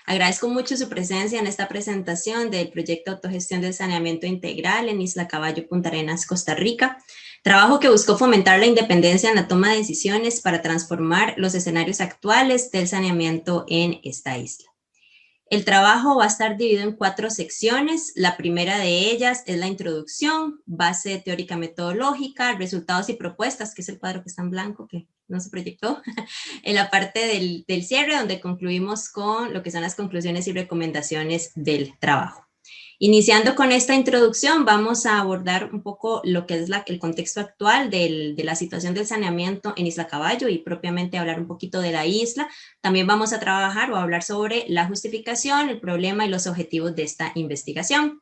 Agradezco mucho su presencia en esta presentación del proyecto Autogestión del Saneamiento Integral en Isla Caballo, Punta Arenas, Costa Rica. Trabajo que buscó fomentar la independencia en la toma de decisiones para transformar los escenarios actuales del saneamiento en esta isla. El trabajo va a estar dividido en 4 secciones. La primera de ellas es la introducción, base teórica metodológica, resultados y propuestas, que es el cuadro que está en blanco, que no se proyectó. En la parte del cierre, donde concluimos con lo que son las conclusiones y recomendaciones del trabajo. Iniciando con esta introducción, vamos a abordar un poco lo que es el contexto actual de la situación del saneamiento en Isla Caballo y propiamente hablar un poquito de la isla. También vamos a trabajar o a hablar sobre la justificación, el problema y los objetivos de esta investigación.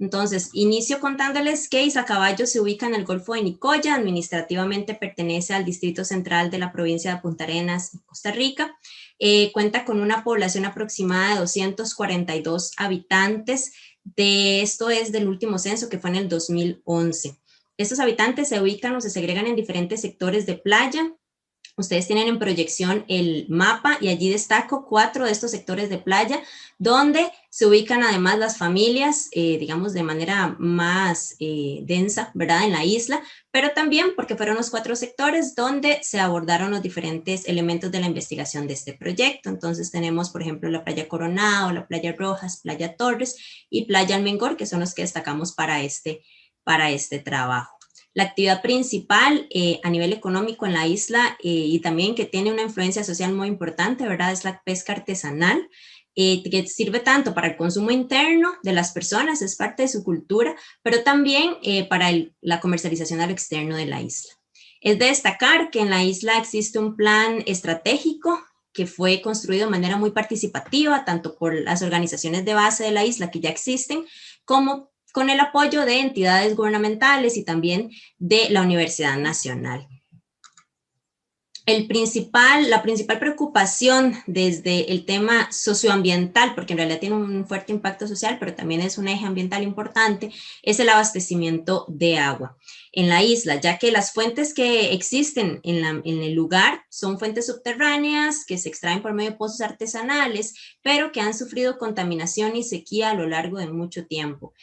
Entonces, inicio contándoles que Isla Caballo se ubica en el Golfo de Nicoya, administrativamente pertenece al Distrito Central de la provincia de Punta Arenas, Costa Rica. Cuenta con una población aproximada de 242 habitantes. De esto es del último censo, que fue en el 2011. Estos habitantes se ubican o se segregan en diferentes sectores de playa. Ustedes tienen en proyección el mapa y allí destaco 4 de estos sectores de playa donde se ubican además las familias, digamos de manera más densa, ¿verdad? En la isla, pero también porque fueron los 4 sectores donde se abordaron los diferentes elementos de la investigación de este proyecto. Entonces tenemos, por ejemplo, la playa Coronado, la playa Rojas, playa Torres y playa Almengor, que son los que destacamos para este trabajo. La actividad principal a nivel económico en la isla y también que tiene una influencia social muy importante, ¿verdad? Es la pesca artesanal, que sirve tanto para el consumo interno de las personas, es parte de su cultura, pero también para la comercialización al externo de la isla. Es de destacar que en la isla existe un plan estratégico que fue construido de manera muy participativa, tanto por las organizaciones de base de la isla que ya existen, como con el apoyo de entidades gubernamentales y también de la Universidad Nacional. La principal preocupación desde el tema socioambiental, porque en realidad tiene un fuerte impacto social, pero también es un eje ambiental importante, es el abastecimiento de agua en la isla, ya que las fuentes que existen en el lugar son fuentes subterráneas que se extraen por medio de pozos artesanales, pero que han sufrido contaminación y sequía a lo largo de mucho tiempo.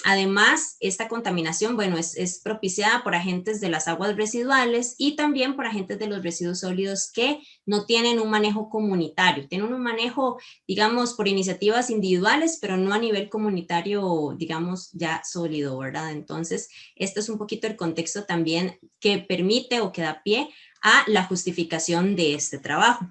Además, esta contaminación, bueno, es propiciada por agentes de las aguas residuales y también por agentes de los residuos sólidos que no tienen un manejo comunitario, tienen un manejo, digamos, por iniciativas individuales, pero no a nivel comunitario, digamos, ya sólido, ¿verdad? Entonces, este es un poquito el contexto también que permite o que da pie a la justificación de este trabajo.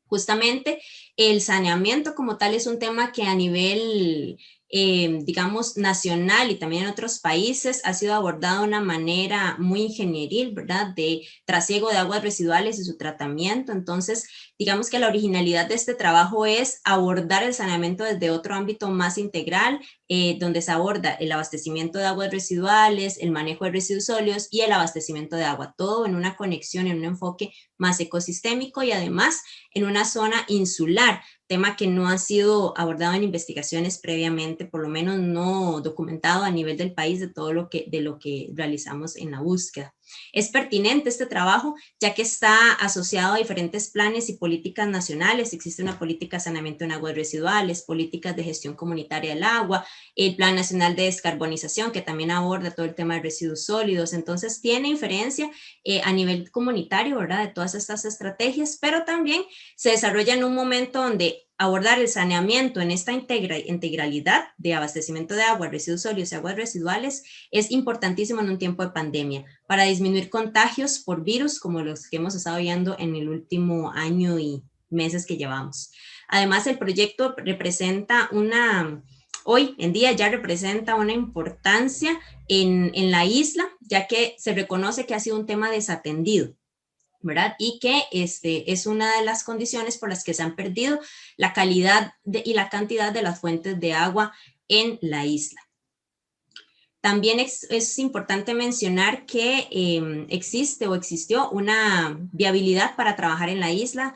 Justamente el saneamiento como tal es un tema que a nivel, digamos, nacional y también en otros países ha sido abordado de una manera muy ingenieril, ¿verdad? De trasiego de aguas residuales y su tratamiento. Entonces, digamos que la originalidad de este trabajo es abordar el saneamiento desde otro ámbito más integral, donde se aborda el abastecimiento de aguas residuales, el manejo de residuos sólidos y el abastecimiento de agua, todo en una conexión, en un enfoque más ecosistémico y además en una zona insular, tema que no ha sido abordado en investigaciones previamente, por lo menos no documentado a nivel del país de lo que realizamos en la búsqueda. Es pertinente este trabajo ya que está asociado a diferentes planes y políticas nacionales. Existe una política de saneamiento en aguas residuales, políticas de gestión comunitaria del agua, el Plan Nacional de Descarbonización que también aborda todo el tema de residuos sólidos. Entonces tiene inferencia a nivel comunitario, ¿verdad? De todas estas estrategias, pero también se desarrolla en un momento donde abordar el saneamiento en esta integralidad de abastecimiento de agua, residuos sólidos y aguas residuales es importantísimo en un tiempo de pandemia para disminuir contagios por virus como los que hemos estado viendo en el último año y meses que llevamos. Además, el proyecto hoy en día ya representa una importancia en la isla, ya que se reconoce que ha sido un tema desatendido, ¿verdad? Y que es una de las condiciones por las que se han perdido la calidad y la cantidad de las fuentes de agua en la isla. También es importante mencionar que existe o existió una viabilidad para trabajar en la isla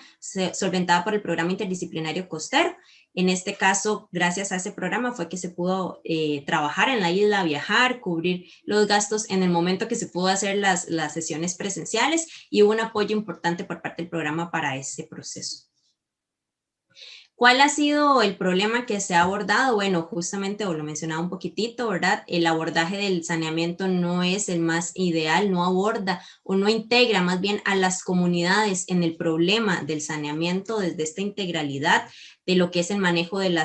solventada por el Programa Interdisciplinario Costero. En este caso, gracias a ese programa fue que se pudo trabajar en la isla, viajar, cubrir los gastos en el momento que se pudo hacer las sesiones presenciales y hubo un apoyo importante por parte del programa para ese proceso. ¿Cuál ha sido el problema que se ha abordado? Bueno, justamente, o lo mencionaba un poquitito, ¿verdad? El abordaje del saneamiento no es el más ideal, no aborda o no integra más bien a las comunidades en el problema del saneamiento desde esta integralidad de lo que es el manejo del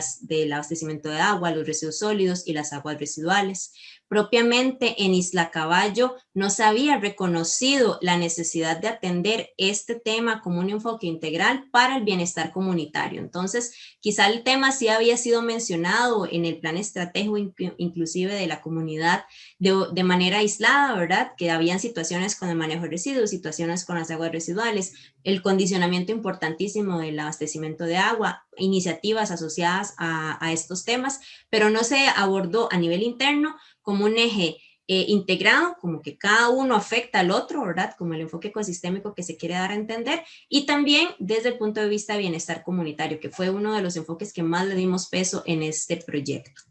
abastecimiento de agua, los residuos sólidos y las aguas residuales. Propiamente en Isla Caballo no se había reconocido la necesidad de atender este tema como un enfoque integral para el bienestar comunitario. Entonces, quizá el tema sí había sido mencionado en el plan estratégico inclusive de la comunidad de manera aislada, ¿verdad? Que habían situaciones con el manejo de residuos, situaciones con las aguas residuales, el condicionamiento importantísimo del abastecimiento de agua, iniciativas asociadas a estos temas, pero no se abordó a nivel interno como un eje integrado, como que cada uno afecta al otro, ¿verdad? Como el enfoque ecosistémico que se quiere dar a entender, y también desde el punto de vista de bienestar comunitario, que fue uno de los enfoques que más le dimos peso en este proyecto.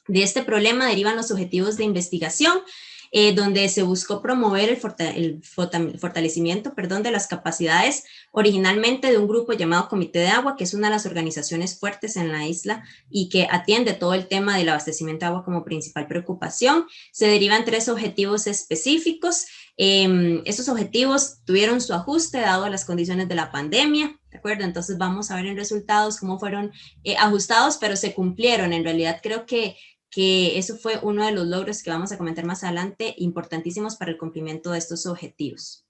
De este problema derivan los objetivos de investigación, donde se buscó promover el fortalecimiento de las capacidades originalmente de un grupo llamado Comité de Agua, que es una de las organizaciones fuertes en la isla y que atiende todo el tema del abastecimiento de agua como principal preocupación. Se derivan 3 objetivos específicos. Esos objetivos tuvieron su ajuste dado las condiciones de la pandemia, ¿de acuerdo? Entonces vamos a ver en resultados cómo fueron ajustados, pero se cumplieron. En realidad creo que eso fue uno de los logros que vamos a comentar más adelante, importantísimos para el cumplimiento de estos objetivos.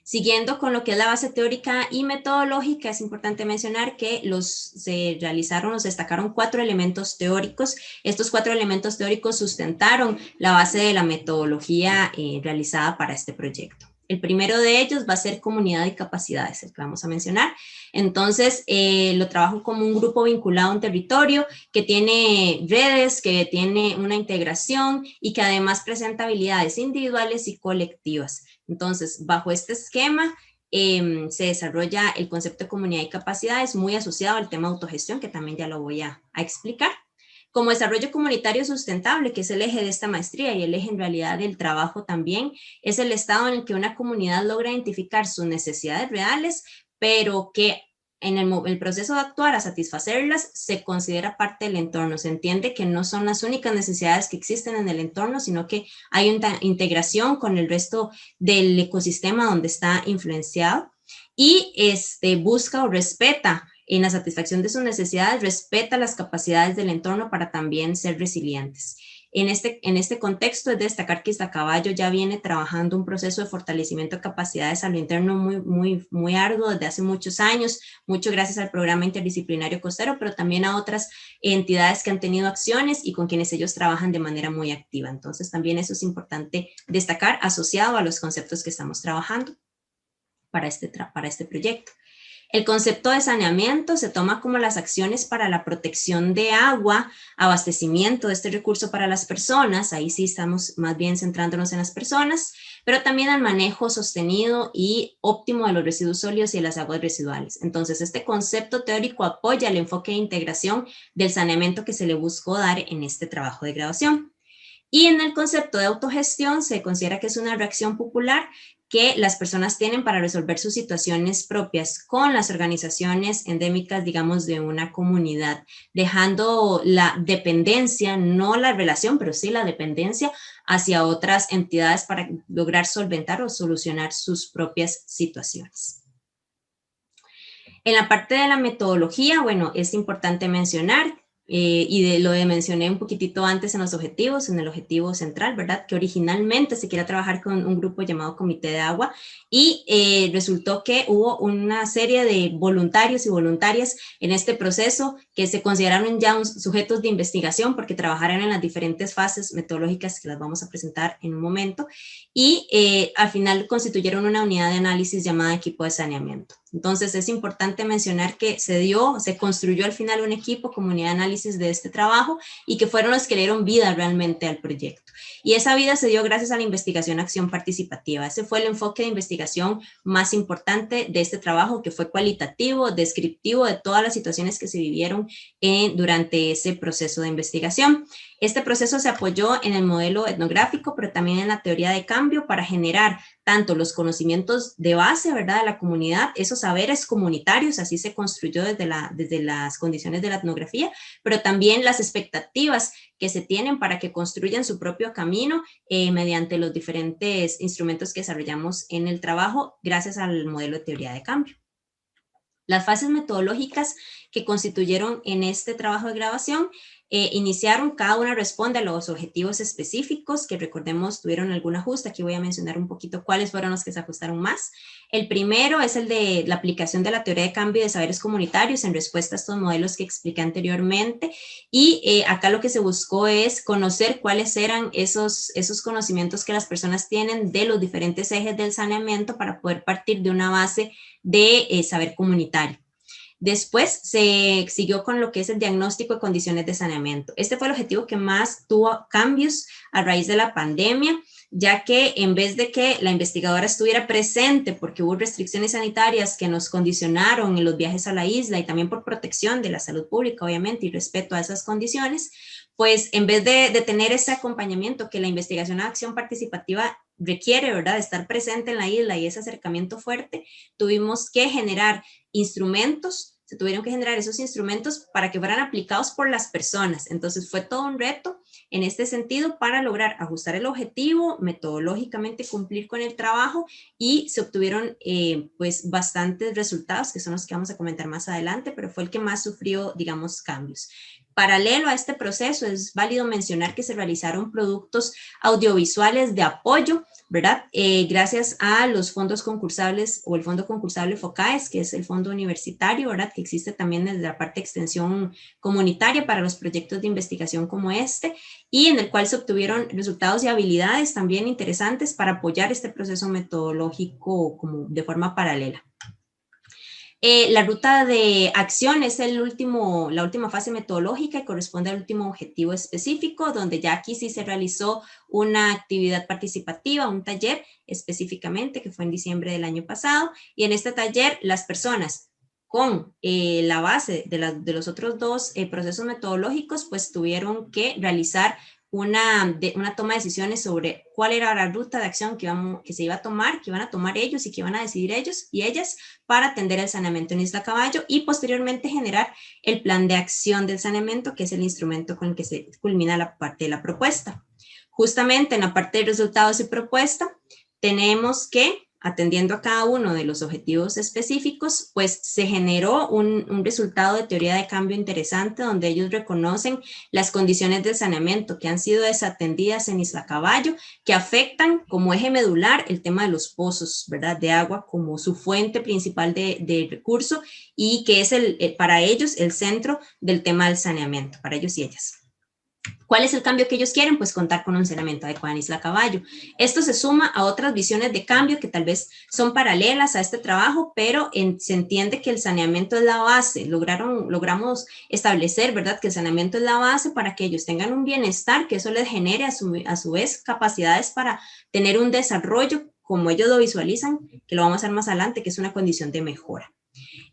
Siguiendo con lo que es la base teórica y metodológica, es importante mencionar que se destacaron 4 elementos teóricos. Estos 4 elementos teóricos sustentaron la base de la metodología realizada para este proyecto. El primero de ellos va a ser comunidad y capacidades, el que vamos a mencionar. Entonces, lo trabajo como un grupo vinculado a un territorio que tiene redes, que tiene una integración y que además presenta habilidades individuales y colectivas. Entonces, bajo este esquema, se desarrolla el concepto de comunidad y capacidades muy asociado al tema de autogestión, que también ya lo voy a explicar. Como desarrollo comunitario sustentable, que es el eje de esta maestría y el eje en realidad del trabajo también, es el estado en el que una comunidad logra identificar sus necesidades reales, pero que en el proceso de actuar a satisfacerlas se considera parte del entorno. Se entiende que no son las únicas necesidades que existen en el entorno, sino que hay una integración con el resto del ecosistema donde está influenciado y busca o respeta en la satisfacción de sus necesidades, respeta las capacidades del entorno para también ser resilientes. En este contexto es de destacar que Isla Caballo ya viene trabajando un proceso de fortalecimiento de capacidades a lo interno muy arduo desde hace muchos años, mucho gracias al programa interdisciplinario costero, pero también a otras entidades que han tenido acciones y con quienes ellos trabajan de manera muy activa. Entonces también eso es importante destacar asociado a los conceptos que estamos trabajando para este proyecto. El concepto de saneamiento se toma como las acciones para la protección de agua, abastecimiento de este recurso para las personas, ahí sí estamos más bien centrándonos en las personas, pero también al manejo sostenido y óptimo de los residuos sólidos y de las aguas residuales. Entonces, este concepto teórico apoya el enfoque de integración del saneamiento que se le buscó dar en este trabajo de graduación. Y en el concepto de autogestión se considera que es una reacción popular que las personas tienen para resolver sus situaciones propias con las organizaciones endémicas, digamos, de una comunidad, dejando la dependencia, no la relación, pero sí la dependencia hacia otras entidades para lograr solventar o solucionar sus propias situaciones. En la parte de la metodología, bueno, es importante mencionar lo mencioné un poquitito antes en los objetivos, en el objetivo central, ¿verdad? Que originalmente se quería trabajar con un grupo llamado Comité de Agua y resultó que hubo una serie de voluntarios y voluntarias en este proceso que se consideraron ya sujetos de investigación porque trabajaron en las diferentes fases metodológicas que las vamos a presentar en un momento y al final constituyeron una unidad de análisis llamada equipo de saneamiento. Entonces es importante mencionar que se construyó al final un equipo, comunidad de análisis de este trabajo y que fueron los que le dieron vida realmente al proyecto. Y esa vida se dio gracias a la investigación acción participativa. Ese fue el enfoque de investigación más importante de este trabajo, que fue cualitativo, descriptivo de todas las situaciones que se vivieron durante ese proceso de investigación. Este proceso se apoyó en el modelo etnográfico, pero también en la teoría de cambio para generar tanto los conocimientos de base, ¿verdad?, de la comunidad, esos saberes comunitarios, así se construyó desde las condiciones de la etnografía, pero también las expectativas que se tienen para que construyan su propio camino mediante los diferentes instrumentos que desarrollamos en el trabajo gracias al modelo de teoría de cambio. Las fases metodológicas que constituyeron en este trabajo de grabación iniciaron, cada una responde a los objetivos específicos que recordemos tuvieron algún ajuste. Aquí voy a mencionar un poquito cuáles fueron los que se ajustaron más. El primero es el de la aplicación de la teoría de cambio de saberes comunitarios en respuesta a estos modelos que expliqué anteriormente, y acá lo que se buscó es conocer cuáles eran esos conocimientos que las personas tienen de los diferentes ejes del saneamiento para poder partir de una base de saber comunitario. Después se siguió con lo que es el diagnóstico de condiciones de saneamiento. Este fue el objetivo que más tuvo cambios a raíz de la pandemia, ya que en vez de que la investigadora estuviera presente porque hubo restricciones sanitarias que nos condicionaron en los viajes a la isla y también por protección de la salud pública, obviamente, y respeto a esas condiciones, pues en vez de tener ese acompañamiento que la investigación a acción participativa requiere, ¿verdad?, de estar presente en la isla y ese acercamiento fuerte, tuvimos que generar instrumentos, se tuvieron que generar esos instrumentos para que fueran aplicados por las personas. Entonces fue todo un reto en este sentido para lograr ajustar el objetivo, metodológicamente cumplir con el trabajo, y se obtuvieron pues bastantes resultados que son los que vamos a comentar más adelante, pero fue el que más sufrió, digamos, cambios. Paralelo a este proceso, es válido mencionar que se realizaron productos audiovisuales de apoyo, ¿verdad? Gracias a los fondos concursables o el fondo concursable FOCAES, que es el fondo universitario, ¿verdad?, que existe también desde la parte de extensión comunitaria para los proyectos de investigación como este, y en el cual se obtuvieron resultados y habilidades también interesantes para apoyar este proceso metodológico como de forma paralela. La ruta de acción es la última fase metodológica y corresponde al último objetivo específico, donde ya aquí sí se realizó una actividad participativa, un taller específicamente, que fue en diciembre del año pasado, y en este taller las personas con la base de los otros dos procesos metodológicos, pues tuvieron que realizar una toma de decisiones sobre cuál era la ruta de acción que se iba a tomar, que iban a tomar ellos y que iban a decidir ellos y ellas para atender el saneamiento en Isla Caballo, y posteriormente generar el plan de acción del saneamiento, que es el instrumento con el que se culmina la parte de la propuesta. Justamente en la parte de resultados y propuesta tenemos que, atendiendo a cada uno de los objetivos específicos, pues se generó un resultado de teoría de cambio interesante, donde ellos reconocen las condiciones del saneamiento que han sido desatendidas en Isla Caballo, que afectan como eje medular el tema de los pozos, ¿verdad?, de agua como su fuente principal de recurso, y que es para ellos el centro del tema del saneamiento, para ellos y ellas. ¿Cuál es el cambio que ellos quieren? Pues contar con un saneamiento adecuado en Isla Caballo. Esto se suma a otras visiones de cambio que tal vez son paralelas a este trabajo, pero se entiende que el saneamiento es la base. Logramos establecer, ¿verdad?, que el saneamiento es la base para que ellos tengan un bienestar, que eso les genere a su vez capacidades para tener un desarrollo como ellos lo visualizan, que lo vamos a ver más adelante, que es una condición de mejora.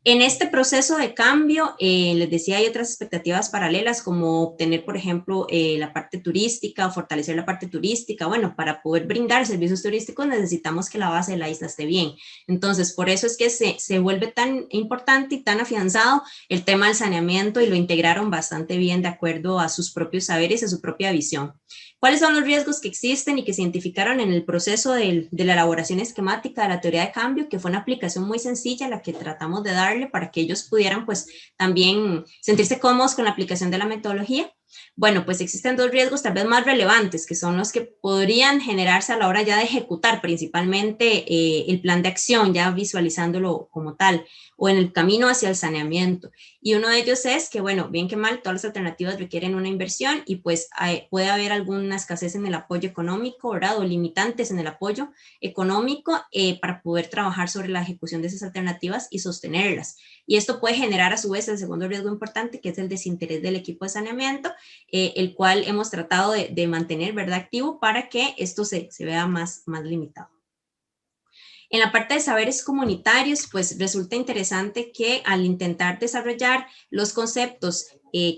En este proceso de cambio, les decía, hay otras expectativas paralelas, como obtener, por ejemplo, la parte turística o fortalecer la parte turística. Bueno, para poder brindar servicios turísticos necesitamos que la base de la isla esté bien. Entonces, por eso es que se vuelve tan importante y tan afianzado el tema del saneamiento, y lo integraron bastante bien de acuerdo a sus propios saberes y a su propia visión. ¿Cuáles son los riesgos que existen y que se identificaron en el proceso de la elaboración esquemática de la teoría de cambio? Que fue una aplicación muy sencilla la que tratamos de darle para que ellos pudieran pues también sentirse cómodos con la aplicación de la metodología. Bueno, pues existen dos riesgos tal vez más relevantes, que son los que podrían generarse a la hora ya de ejecutar principalmente el plan de acción, ya visualizándolo como tal, o en el camino hacia el saneamiento. Y uno de ellos es que, bueno, bien que mal, todas las alternativas requieren una inversión, y pues puede haber alguna escasez en el apoyo económico, ¿verdad?, o limitantes en el apoyo económico para poder trabajar sobre la ejecución de esas alternativas y sostenerlas. Y esto puede generar a su vez el segundo riesgo importante, que es el desinterés del equipo de saneamiento, el cual hemos tratado de mantener, ¿verdad?, activo para que esto se vea más limitado. En la parte de saberes comunitarios, pues resulta interesante que al intentar desarrollar los conceptos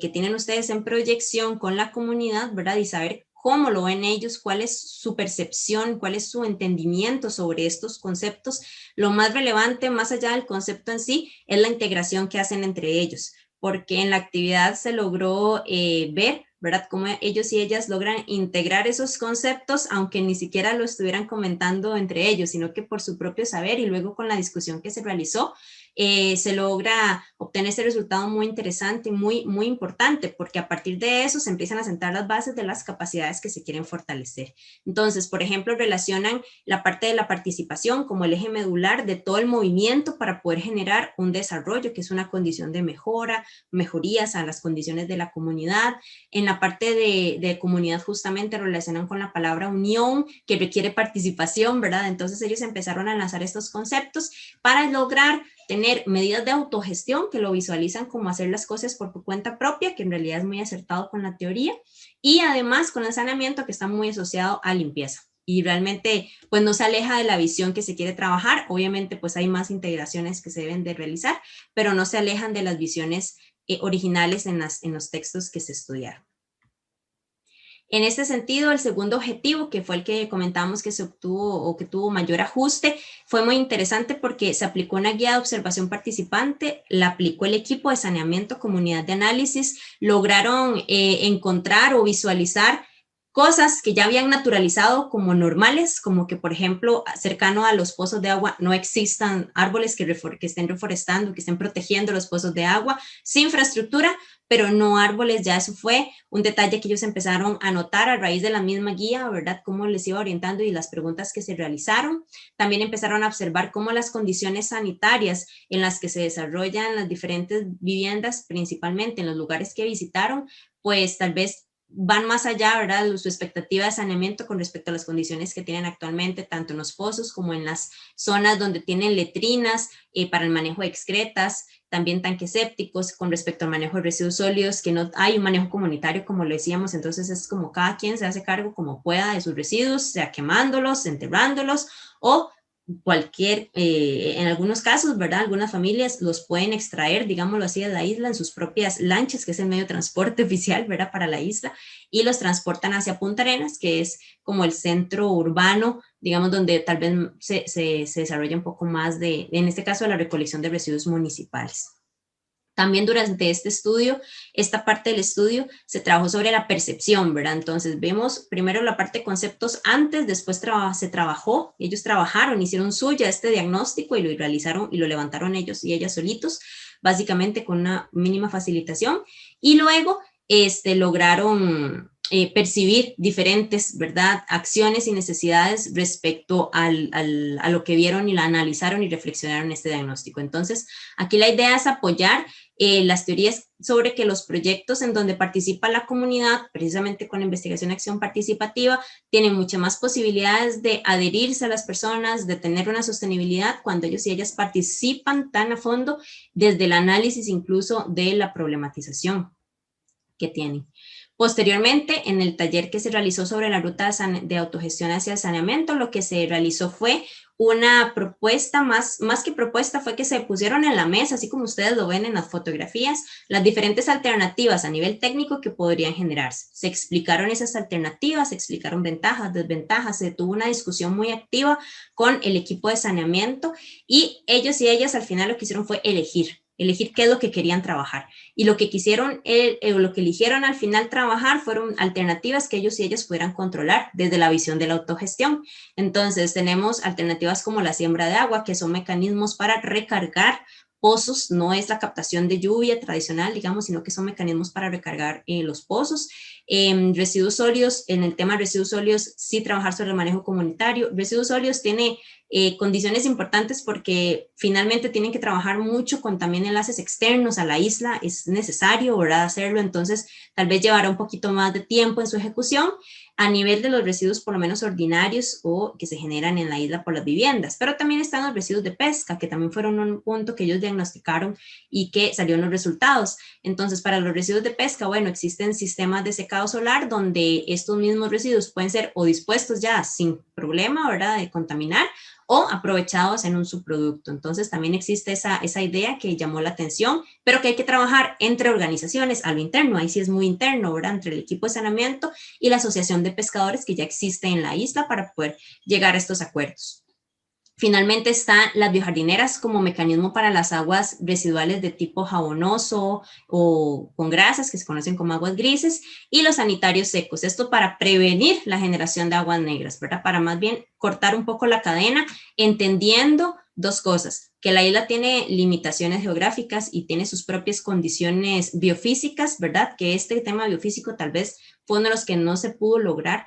que tienen ustedes en proyección con la comunidad, ¿verdad? Y saber cómo lo ven ellos, cuál es su percepción, cuál es su entendimiento sobre estos conceptos. Lo más relevante, más allá del concepto en sí, es la integración que hacen entre ellos, porque en la actividad se logró ver, ¿verdad?, cómo ellos y ellas logran integrar esos conceptos, aunque ni siquiera lo estuvieran comentando entre ellos, sino que por su propio saber y luego con la discusión que se realizó, se logra obtener ese resultado muy interesante y muy importante, porque a partir de eso se empiezan a sentar las bases de las capacidades que se quieren fortalecer. Entonces, por ejemplo, relacionan la parte de la participación como el eje medular de todo el movimiento para poder generar un desarrollo, que es una condición de mejora, mejorías a las condiciones de la comunidad. En la parte de comunidad justamente relacionan con la palabra unión, que requiere participación, ¿verdad? Entonces ellos empezaron a lanzar estos conceptos para lograr tener medidas de autogestión que lo visualizan como hacer las cosas por tu cuenta propia, que en realidad es muy acertado con la teoría, y además con el saneamiento, que está muy asociado a limpieza. Y realmente pues no se aleja de la visión que se quiere trabajar. Obviamente pues hay más integraciones que se deben de realizar, pero no se alejan de las visiones originales en los textos que se estudiaron. En este sentido, el segundo objetivo, que fue el que comentamos que se obtuvo o que tuvo mayor ajuste, fue muy interesante porque se aplicó una guía de observación participante, la aplicó el equipo de saneamiento, comunidad de análisis, lograron encontrar o visualizar cosas que ya habían naturalizado como normales, como que, por ejemplo, cercano a los pozos de agua no existan árboles que estén reforestando, que estén protegiendo los pozos de agua, sin infraestructura, pero no árboles. Ya eso fue un detalle que ellos empezaron a notar a raíz de la misma guía, ¿verdad? Cómo les iba orientando y las preguntas que se realizaron. También empezaron a observar cómo las condiciones sanitarias en las que se desarrollan las diferentes viviendas, principalmente en los lugares que visitaron, pues tal vez van más allá, ¿verdad?, su expectativa de saneamiento con respecto a las condiciones que tienen actualmente, tanto en los pozos como en las zonas donde tienen letrinas para el manejo de excretas, también tanques sépticos con respecto al manejo de residuos sólidos, que no hay un manejo comunitario, como lo decíamos. Entonces es como cada quien se hace cargo como pueda de sus residuos, sea quemándolos, enterrándolos o cualquier, en algunos casos, ¿verdad?, algunas familias los pueden extraer, digámoslo así, de la isla en sus propias lanchas, que es el medio de transporte oficial, ¿verdad?, para la isla, y los transportan hacia Punta Arenas, que es como el centro urbano, digamos, donde tal vez se desarrolla un poco más de, en este caso, la recolección de residuos municipales. También durante este estudio, esta parte del estudio, se trabajó sobre la percepción, ¿verdad? Entonces vemos primero la parte de conceptos antes, después se trabajó, ellos trabajaron, hicieron suya este diagnóstico y lo realizaron y lo levantaron ellos y ellas solitos, básicamente con una mínima facilitación, y luego lograron percibir diferentes, ¿verdad?, acciones y necesidades respecto a lo que vieron y la analizaron y reflexionaron en este diagnóstico. Entonces, aquí la idea es apoyar las teorías sobre que los proyectos en donde participa la comunidad, precisamente con investigación y acción participativa, tienen muchas más posibilidades de adherirse a las personas, de tener una sostenibilidad cuando ellos y ellas participan tan a fondo desde el análisis incluso de la problematización que tienen. Posteriormente, en el taller que se realizó sobre la ruta de autogestión hacia el saneamiento, lo que se realizó fue una propuesta, más que propuesta, fue que se pusieron en la mesa, así como ustedes lo ven en las fotografías, las diferentes alternativas a nivel técnico que podrían generarse. Se explicaron esas alternativas, se explicaron ventajas, desventajas, se tuvo una discusión muy activa con el equipo de saneamiento y ellos y ellas al final lo que hicieron fue elegir qué es lo que querían trabajar. Y lo que quisieron, lo que eligieron al final trabajar fueron alternativas que ellos y ellas pudieran controlar desde la visión de la autogestión. Entonces tenemos alternativas como la siembra de agua, que son mecanismos para recargar pozos, no es la captación de lluvia tradicional, digamos, sino que son mecanismos para recargar los pozos. Residuos sólidos, en el tema de residuos sólidos, sí trabajar sobre el manejo comunitario. Residuos sólidos tiene condiciones importantes porque finalmente tienen que trabajar mucho con también enlaces externos a la isla, es necesario, ¿verdad?, hacerlo. Entonces tal vez llevará un poquito más de tiempo en su ejecución a nivel de los residuos por lo menos ordinarios o que se generan en la isla por las viviendas, pero también están los residuos de pesca, que también fueron un punto que ellos diagnosticaron y que salieron los resultados. Entonces, para los residuos de pesca, bueno, existen sistemas de secado solar donde estos mismos residuos pueden ser o dispuestos ya sin problema, ¿verdad?, de contaminar, o aprovechados en un subproducto. Entonces también existe esa idea que llamó la atención, pero que hay que trabajar entre organizaciones a lo interno, ahí sí es muy interno, ¿verdad? Entre el equipo de saneamiento y la asociación de pescadores que ya existe en la isla para poder llegar a estos acuerdos. Finalmente están las biojardineras como mecanismo para las aguas residuales de tipo jabonoso o con grasas, que se conocen como aguas grises, y los sanitarios secos. Esto para prevenir la generación de aguas negras, ¿verdad? Para más bien cortar un poco la cadena, entendiendo dos cosas, que la isla tiene limitaciones geográficas y tiene sus propias condiciones biofísicas, ¿verdad? Que este tema biofísico tal vez fue uno de los que no se pudo lograr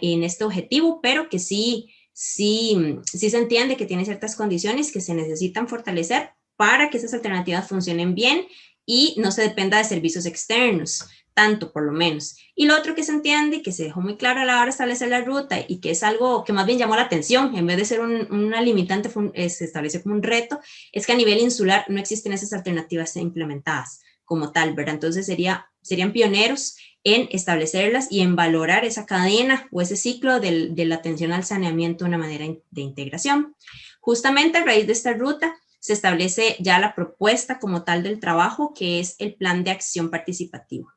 en este objetivo, pero que sí se entiende que tiene ciertas condiciones que se necesitan fortalecer para que esas alternativas funcionen bien y no se dependa de servicios externos, tanto por lo menos. Y lo otro que se entiende y que se dejó muy claro a la hora de establecer la ruta y que es algo que más bien llamó la atención, en vez de ser una limitante, se establece como un reto, es que a nivel insular no existen esas alternativas implementadas como tal, ¿verdad? Entonces serían pioneros en establecerlas y en valorar esa cadena o ese ciclo de la atención al saneamiento de una manera de integración. Justamente a raíz de esta ruta se establece ya la propuesta como tal del trabajo, que es el plan de acción participativo.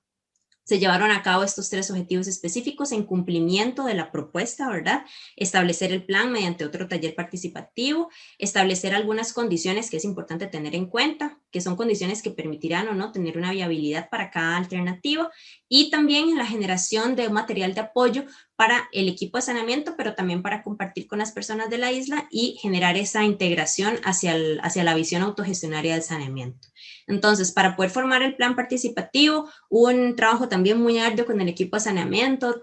Se llevaron a cabo estos 3 objetivos específicos en cumplimiento de la propuesta, ¿verdad? Establecer el plan mediante otro taller participativo, establecer algunas condiciones que es importante tener en cuenta, que son condiciones que permitirán o no tener una viabilidad para cada alternativa, y también la generación de material de apoyo para el equipo de saneamiento, pero también para compartir con las personas de la isla y generar esa integración hacia la visión autogestionaria del saneamiento. Entonces, para poder formar el plan participativo, hubo un trabajo también muy arduo con el equipo de saneamiento,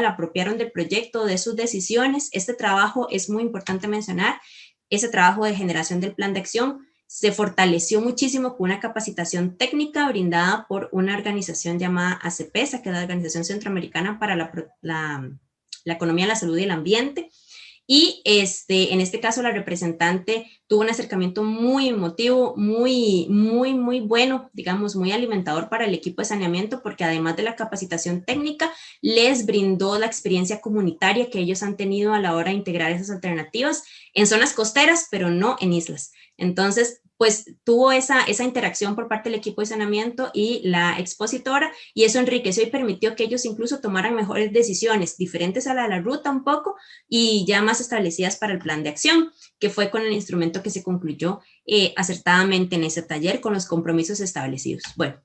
apropiaron del proyecto, de sus decisiones. Este trabajo es muy importante mencionar, ese trabajo de generación del plan de acción se fortaleció muchísimo con una capacitación técnica brindada por una organización llamada ACPESA, que es la Organización Centroamericana para la Economía, la Salud y el Ambiente. Y en este caso la representante tuvo un acercamiento muy emotivo, muy bueno, digamos, muy alimentador para el equipo de saneamiento, porque además de la capacitación técnica, les brindó la experiencia comunitaria que ellos han tenido a la hora de integrar esas alternativas en zonas costeras, pero no en islas. Entonces, pues tuvo esa interacción por parte del equipo de saneamiento y la expositora, y eso enriqueció y permitió que ellos incluso tomaran mejores decisiones, diferentes a la de la ruta un poco, y ya más establecidas para el plan de acción, que fue con el instrumento que se concluyó acertadamente en ese taller con los compromisos establecidos. Bueno,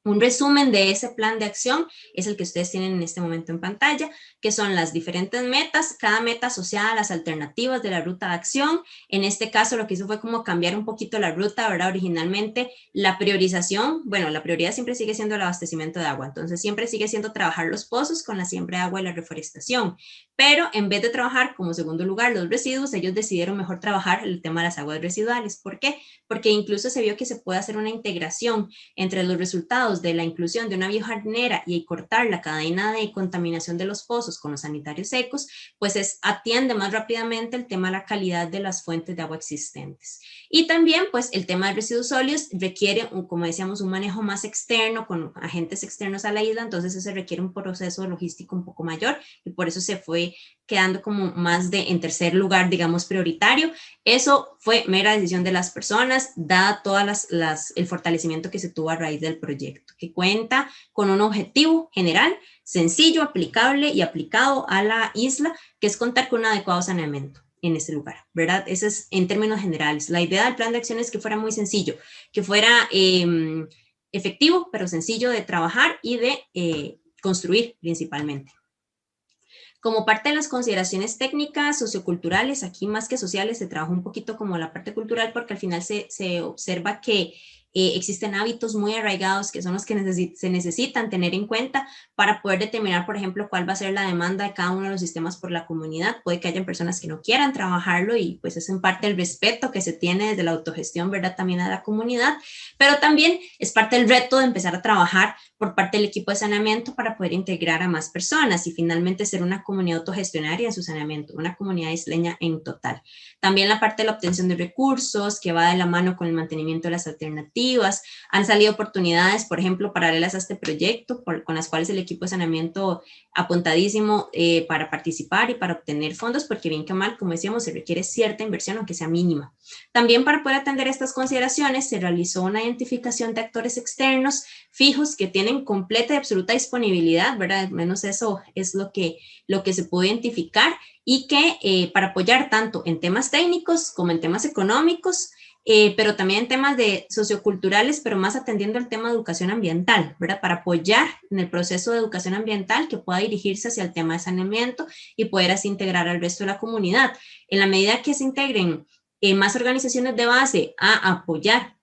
un resumen de ese plan de acción es el que ustedes tienen en este momento en pantalla, que son las diferentes metas, cada meta asociada a las alternativas de la ruta de acción. En este caso lo que hizo fue como cambiar un poquito la ruta, ¿verdad? Originalmente la priorización, bueno, la prioridad siempre sigue siendo el abastecimiento de agua, entonces siempre sigue siendo trabajar los pozos con la siembra de agua y la reforestación, pero en vez de trabajar como segundo lugar los residuos, ellos decidieron mejor trabajar el tema de las aguas residuales. ¿Por qué? Porque incluso se vio que se puede hacer una integración entre los resultados de la inclusión de una biojardinera y cortar la cadena de contaminación de los pozos con los sanitarios secos, pues atiende más rápidamente el tema de la calidad de las fuentes de agua existentes. Y también, pues, el tema de residuos sólidos requiere, como decíamos, un manejo más externo, con agentes externos a la isla, entonces eso requiere un proceso logístico un poco mayor, y por eso se fue quedando como más en tercer lugar, digamos, prioritario. Eso fue mera decisión de las personas, dada todas el fortalecimiento que se tuvo a raíz del proyecto, que cuenta con un objetivo general, sencillo, aplicable y aplicado a la isla, que es contar con un adecuado saneamiento en este lugar, ¿verdad? Eso es en términos generales. La idea del plan de acción es que fuera muy sencillo, que fuera efectivo, pero sencillo de trabajar y de construir principalmente. Como parte de las consideraciones técnicas, socioculturales, aquí más que sociales, se trabaja un poquito como la parte cultural, porque al final se observa que existen hábitos muy arraigados que son los que se necesitan tener en cuenta para poder determinar, por ejemplo, cuál va a ser la demanda de cada uno de los sistemas por la comunidad. Puede que hayan personas que no quieran trabajarlo y pues es en parte el respeto que se tiene desde la autogestión, ¿verdad? También a la comunidad, pero también es parte del reto de empezar a trabajar por parte del equipo de saneamiento para poder integrar a más personas y finalmente ser una comunidad autogestionaria en su saneamiento, una comunidad isleña en total. También la parte de la obtención de recursos, que va de la mano con el mantenimiento de las alternativas, alternativas, han salido oportunidades, por ejemplo, paralelas a este proyecto, con las cuales el equipo de saneamiento apuntadísimo para participar y para obtener fondos, porque bien que mal, como decíamos, se requiere cierta inversión, aunque sea mínima. También para poder atender estas consideraciones, se realizó una identificación de actores externos fijos que tienen completa y absoluta disponibilidad, ¿verdad? Al menos eso es lo que se puede identificar, y que para apoyar tanto en temas técnicos como en temas económicos, pero también en temas de socioculturales, pero más atendiendo al tema de educación ambiental, ¿verdad? Para apoyar en el proceso de educación ambiental que pueda dirigirse hacia el tema de saneamiento y poder así integrar al resto de la comunidad. En la medida que se integren más organizaciones de base a apoyar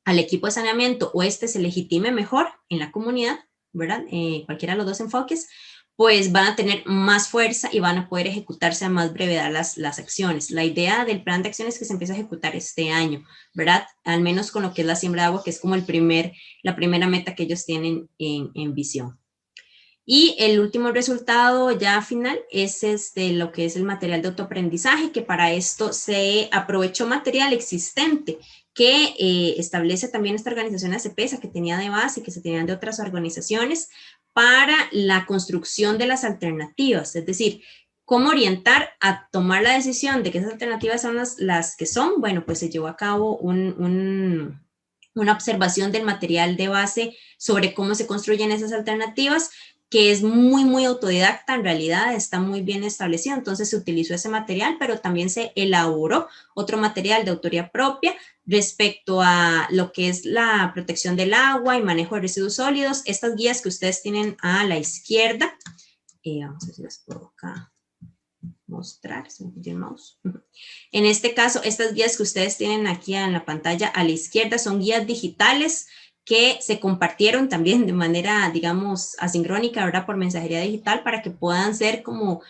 al equipo de saneamiento o este se legitime mejor en la comunidad, ¿verdad? Cualquiera de los dos enfoques, pues van a tener más fuerza y van a poder ejecutarse a más brevedad las acciones. La idea del plan de acciones es que se empiece a ejecutar este año, ¿verdad? Al menos con lo que es la siembra de agua, que es como la primera meta que ellos tienen en visión. Y el último resultado ya final es lo que es el material de autoaprendizaje, que para esto se aprovechó material existente que establece también esta organización ACPESA, que tenía de base y que se tenían de otras organizaciones, para la construcción de las alternativas, es decir, cómo orientar a tomar la decisión de que esas alternativas son las que son. Bueno, pues se llevó a cabo una observación del material de base sobre cómo se construyen esas alternativas, que es muy, muy autodidacta, en realidad está muy bien establecido, entonces se utilizó ese material, pero también se elaboró otro material de autoría propia respecto a lo que es la protección del agua y manejo de residuos sólidos. Estas guías que ustedes tienen a la izquierda, vamos a ver si las puedo acá mostrar, se me fue el mouse. En este caso, estas guías que ustedes tienen aquí en la pantalla a la izquierda son guías digitales que se compartieron también de manera, digamos, asincrónica, ¿verdad? Por mensajería digital, para que puedan ser como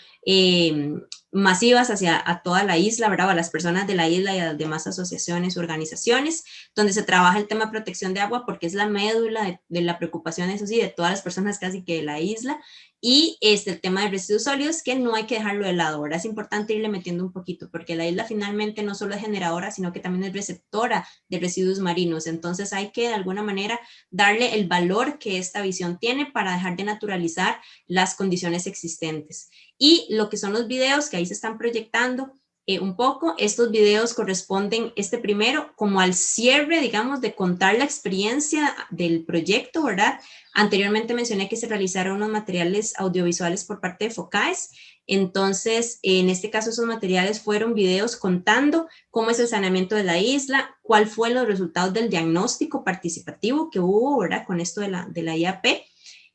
masivas hacia toda la isla, ¿verdad? O a las personas de la isla y a las demás asociaciones u organizaciones, donde se trabaja el tema de protección de agua, porque es la médula de la preocupación, eso sí, de todas las personas casi que de la isla. Y el tema de residuos sólidos, que no hay que dejarlo de lado, ¿verdad? Es importante irle metiendo un poquito, porque la isla finalmente no solo es generadora, sino que también es receptora de residuos marinos. Entonces hay que de alguna manera darle el valor que esta visión tiene para dejar de naturalizar las condiciones existentes. Y lo que son los videos que ahí se están proyectando, un poco, estos videos corresponden, primero, como al cierre, digamos, de contar la experiencia del proyecto, ¿verdad? Anteriormente mencioné que se realizaron unos materiales audiovisuales por parte de FOCAES, entonces, en este caso, esos materiales fueron videos contando cómo es el saneamiento de la isla, cuál fue los resultados del diagnóstico participativo que hubo, ¿verdad? Con esto de la IAP.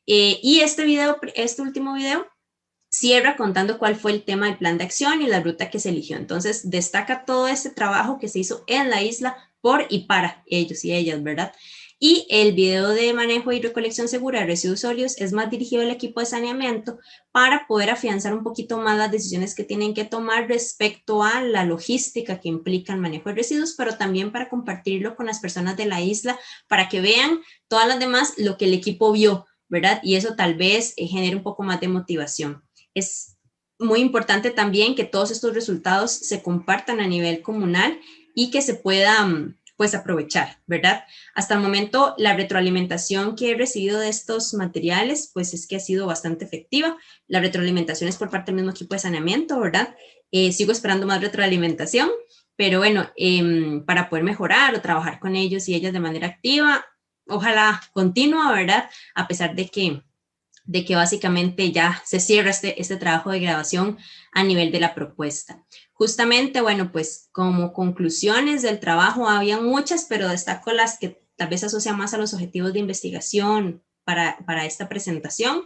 Y este último video cierra contando cuál fue el tema del plan de acción y la ruta que se eligió. Entonces, destaca todo este trabajo que se hizo en la isla por y para ellos y ellas, ¿verdad? Y el video de manejo y recolección segura de residuos sólidos es más dirigido al equipo de saneamiento para poder afianzar un poquito más las decisiones que tienen que tomar respecto a la logística que implica el manejo de residuos, pero también para compartirlo con las personas de la isla, para que vean todas las demás lo que el equipo vio, ¿verdad? Y eso tal vez genere un poco más de motivación. Es muy importante también que todos estos resultados se compartan a nivel comunal y que se puedan, pues, aprovechar, ¿verdad? Hasta el momento, la retroalimentación que he recibido de estos materiales, pues, es que ha sido bastante efectiva. La retroalimentación es por parte del mismo equipo de saneamiento, ¿verdad? Sigo esperando más retroalimentación, pero bueno, para poder mejorar o trabajar con ellos y ellas de manera activa, ojalá continua, ¿verdad? A pesar de que básicamente ya se cierra este trabajo de grabación a nivel de la propuesta. Justamente, bueno, pues como conclusiones del trabajo había muchas, pero destaco las que tal vez asocian más a los objetivos de investigación para esta presentación.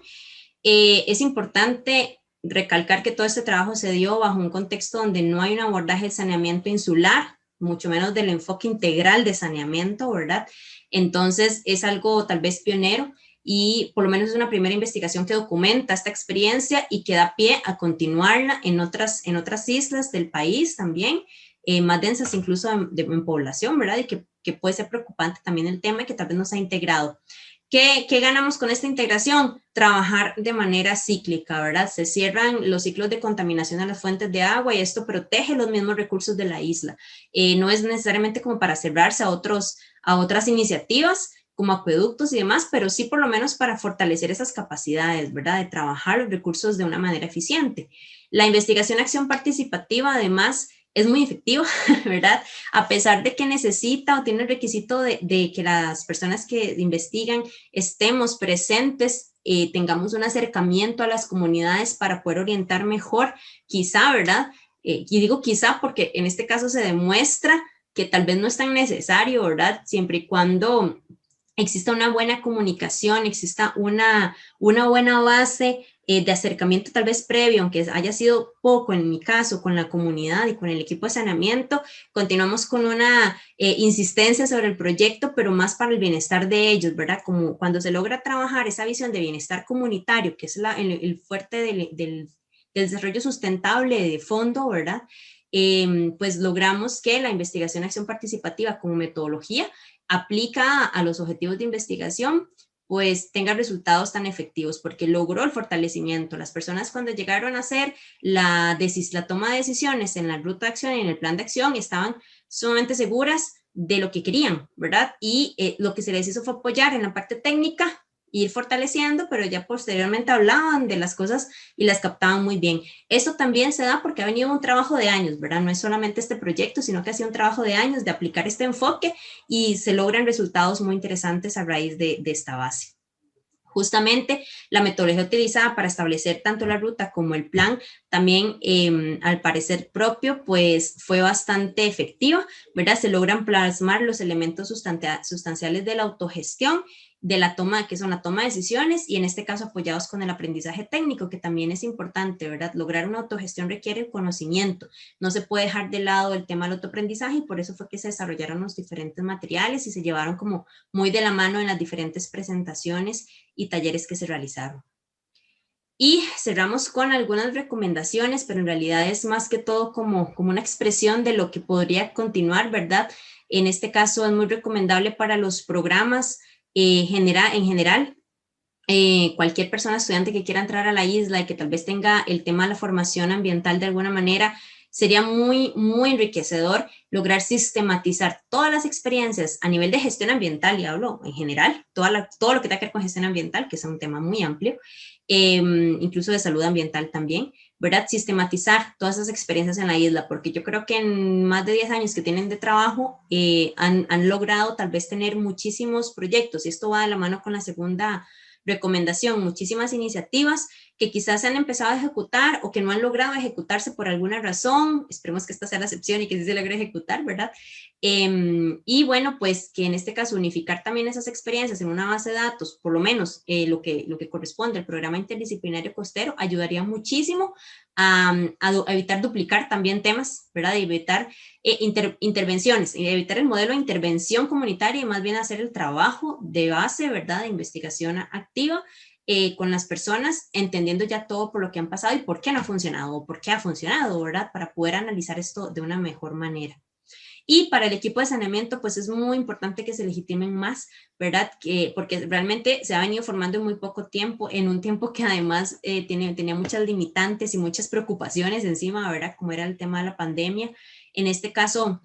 Es importante recalcar que todo este trabajo se dio bajo un contexto donde no hay un abordaje de saneamiento insular, mucho menos del enfoque integral de saneamiento, ¿verdad? Entonces es algo tal vez pionero, y por lo menos es una primera investigación que documenta esta experiencia y que da pie a continuarla en otras islas del país también, más densas incluso en población, ¿verdad? Y que puede ser preocupante también el tema y que tal vez no se ha integrado. ¿Qué ganamos con esta integración? Trabajar de manera cíclica, ¿verdad? Se cierran los ciclos de contaminación a las fuentes de agua y esto protege los mismos recursos de la isla. No es necesariamente como para cerrarse a a otras iniciativas como acueductos y demás, pero sí por lo menos para fortalecer esas capacidades, ¿verdad? De trabajar los recursos de una manera eficiente. La investigación acción participativa, además, es muy efectiva, ¿verdad? A pesar de que necesita o tiene el requisito de que las personas que investigan estemos presentes, tengamos un acercamiento a las comunidades para poder orientar mejor, quizá, ¿verdad? Y digo quizá porque en este caso se demuestra que tal vez no es tan necesario, ¿verdad? Siempre y cuando exista una buena comunicación, exista una buena base de acercamiento tal vez previo, aunque haya sido poco en mi caso, con la comunidad y con el equipo de saneamiento, continuamos con una insistencia sobre el proyecto, pero más para el bienestar de ellos, ¿verdad? Como cuando se logra trabajar esa visión de bienestar comunitario, que es el fuerte del desarrollo sustentable de fondo, ¿verdad? Pues logramos que la investigación acción participativa como metodología aplica a los objetivos de investigación, pues tenga resultados tan efectivos, porque logró el fortalecimiento. Las personas cuando llegaron a hacer la toma de decisiones en la ruta de acción y en el plan de acción estaban sumamente seguras de lo que querían, ¿verdad? Y lo que se les hizo fue apoyar en la parte técnica, ir fortaleciendo, pero ya posteriormente hablaban de las cosas y las captaban muy bien. Eso también se da porque ha venido un trabajo de años, ¿verdad? No es solamente este proyecto, sino que ha sido un trabajo de años de aplicar este enfoque y se logran resultados muy interesantes a raíz de esta base. Justamente la metodología utilizada para establecer tanto la ruta como el plan, también al parecer propio, pues fue bastante efectiva, ¿verdad? Se logran plasmar los elementos sustanciales de la autogestión, de la toma, que son la toma de decisiones y en este caso apoyados con el aprendizaje técnico, que también es importante, ¿verdad? Lograr una autogestión requiere conocimiento, no se puede dejar de lado el tema del autoaprendizaje y por eso fue que se desarrollaron los diferentes materiales y se llevaron como muy de la mano en las diferentes presentaciones y talleres que se realizaron. Y cerramos con algunas recomendaciones, pero en realidad es más que todo como una expresión de lo que podría continuar, ¿verdad? En este caso es muy recomendable para los programas en general, cualquier persona estudiante que quiera entrar a la isla y que tal vez tenga el tema de la formación ambiental de alguna manera, sería muy, muy enriquecedor lograr sistematizar todas las experiencias a nivel de gestión ambiental, y hablo en general, todo lo que tenga que ver con gestión ambiental, que es un tema muy amplio, incluso de salud ambiental también, ¿verdad? Sistematizar todas esas experiencias en la isla, porque yo creo que en más de 10 años que tienen de trabajo, han logrado tal vez tener muchísimos proyectos, y esto va de la mano con la segunda recomendación, muchísimas iniciativas que quizás se han empezado a ejecutar o que no han logrado ejecutarse por alguna razón. Esperemos que esta sea la excepción y que sí se logre ejecutar, ¿verdad? Y bueno, pues que en este caso unificar también esas experiencias en una base de datos, por lo menos lo que corresponde al programa interdisciplinario costero, ayudaría muchísimo a evitar duplicar también temas, ¿verdad? De evitar intervenciones, y evitar el modelo de intervención comunitaria y más bien hacer el trabajo de base, ¿verdad? De investigación activa con las personas, entendiendo ya todo por lo que han pasado y por qué no ha funcionado o por qué ha funcionado, ¿verdad? Para poder analizar esto de una mejor manera. Y para el equipo de saneamiento, pues es muy importante que se legitimen más, ¿verdad? Porque realmente se ha venido formando en muy poco tiempo, en un tiempo que además tenía muchas limitantes y muchas preocupaciones encima, ¿verdad? Como era el tema de la pandemia. En este caso,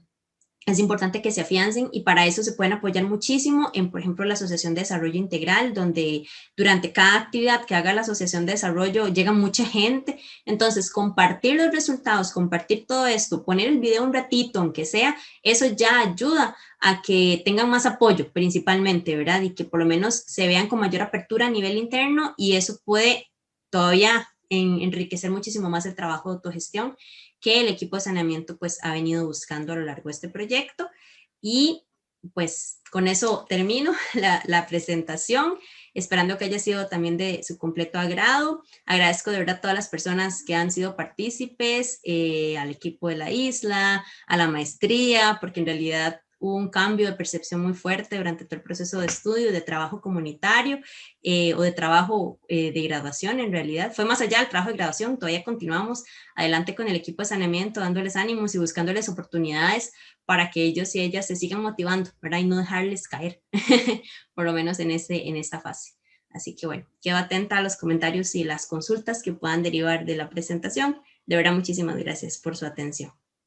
es importante que se afiancen y para eso se pueden apoyar muchísimo en, por ejemplo, la Asociación de Desarrollo Integral, donde durante cada actividad que haga la Asociación de Desarrollo llega mucha gente. Entonces, compartir los resultados, compartir todo esto, poner el video un ratito, aunque sea, eso ya ayuda a que tengan más apoyo principalmente, ¿verdad? Y que por lo menos se vean con mayor apertura a nivel interno y eso puede todavía enriquecer muchísimo más el trabajo de autogestión que el equipo de saneamiento pues ha venido buscando a lo largo de este proyecto. Y pues con eso termino la presentación, esperando que haya sido también de su completo agrado. Agradezco de verdad a todas las personas que han sido partícipes, al equipo de la isla, a la maestría, porque en realidad hubo un cambio de percepción muy fuerte durante todo el proceso de estudio, de trabajo comunitario o de trabajo de graduación en realidad. Fue más allá del trabajo de graduación, todavía continuamos adelante con el equipo de saneamiento, dándoles ánimos y buscándoles oportunidades para que ellos y ellas se sigan motivando, ¿verdad? Y no dejarles caer, por lo menos en esta fase. Así que bueno, quedo atenta a los comentarios y las consultas que puedan derivar de la presentación. De verdad, muchísimas gracias por su atención.